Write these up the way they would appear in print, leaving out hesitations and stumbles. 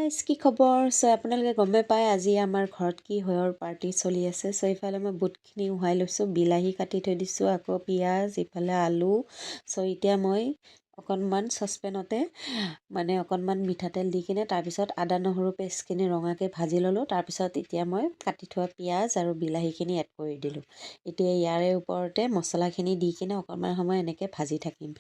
guys কি খবৰ আপোনালোকে গমে পায় আজি আমাৰ ঘৰত কি হয়ৰ পাৰ্টি চলি আছে ইফালে মই বুটখিনি উহাই লৈছোঁ বিলাহী কাটি থৈ দিছোঁ আকৌ পিঁয়াজ ইফালে আলু এতিয়া মই অকণমান চচপেনতে অকণমান মিঠাতেল দি কিনে তাৰপিছত আদা নহৰু পেষ্টখিনি ৰঙাকৈ ভাজি ল'লোঁ তাৰপিছত এতিয়া মই কাটি থোৱা পিঁয়াজ আৰু বিলাহীখিনি এড কৰি দিলোঁ এতিয়া ইয়াৰে ওপৰতে মছলাখিনি দি কিনে অকণমান সময় এনেকৈ ভাজি থাকিম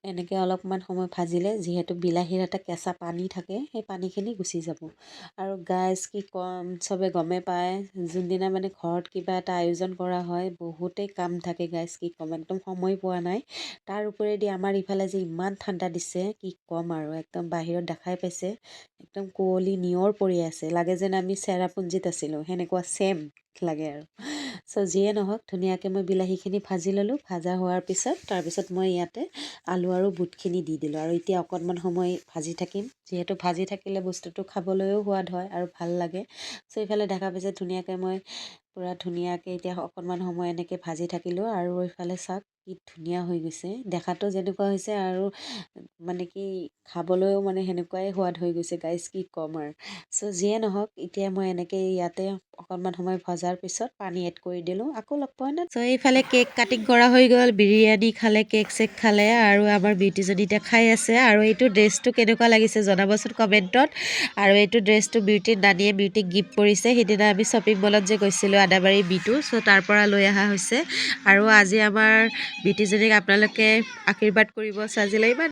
এনেকৈ অলপমান সময় ভাজিলে যিহেতু বিলাহীৰ এটা কেঁচা পানী থাকে সেই পানীখিনি গুচি যাব আৰু গাইজ কি ক'ম চবে গমে পায় যোনদিনা ঘৰত কিবা এটা আয়োজন কৰা হয় বহুতেই কাম থাকে গাইজ কি ক'ম একদম সময় পোৱা নাই তাৰ ওপৰেদি আমাৰ ইফালে যে ইমান ঠাণ্ডা দিছে কি ক'ম আৰু একদম বাহিৰত দেখাই পাইছে একদম কুঁৱলী নিয়ৰ পৰি আছে লাগে যেন আমি চেৰাপুঞ্জীত আছিলোঁ সেনেকুৱা ছেম লাগে আৰু যিয়ে নহওক ধুনীয়াকৈ মই বিলাহীখিনি ভাজি ল'লোঁ ভাজা হোৱাৰ পিছত তাৰপিছত মই ইয়াতে আলু আৰু বুটখিনি দি দিলোঁ আৰু এতিয়া অকণমান সময় ভাজি থাকিম যিহেতু ভাজি থাকিলে বস্তুটো খাবলৈও সোৱাদ হয় আৰু ভাল লাগে ইফালে দেখা পাইছে ধুনীয়াকৈ মই পূৰা ধুনীয়াকৈ এতিয়া অকণমান সময় এনেকৈ ভাজি থাকিলোঁ আৰু ইফালে চাওক কি ধুনীয়া হৈ গৈছে দেখাতো যেনেকুৱা হৈছে আৰু কি খাবলৈও সেনেকুৱাই সোৱাদ হৈ গৈছে গাইজ কি ক'ম আৰু যিয়ে নহওক এতিয়া মই এনেকৈ ইয়াতে অকণমান সময় ভজাৰ পিছত পানী এড কৰি দিলোঁ আকৌ লগ পোৱা নাই এইফালে কেক কাটিং কৰা হৈ গ'ল বিৰিয়ানী খালে কেক চেক খালে আৰু আমাৰ বিউটিজনী এতিয়া খাই আছে আৰু এইটো ড্ৰেছটো কেনেকুৱা লাগিছে জনাবচোন কমেণ্টত আৰু এইটো ড্ৰেছটো বিউটিৰ নানীয়ে বিউটিক গিফ্ট কৰিছে সেইদিনা আমি শ্বপিং মলত যে গৈছিলোঁ আদাবাৰী বিটো তাৰ পৰা লৈ অহা হৈছে আৰু আজি আমাৰ বিউটিজনীক আপোনালোকে আশীৰ্বাদ কৰিব আজিলৈ ইমান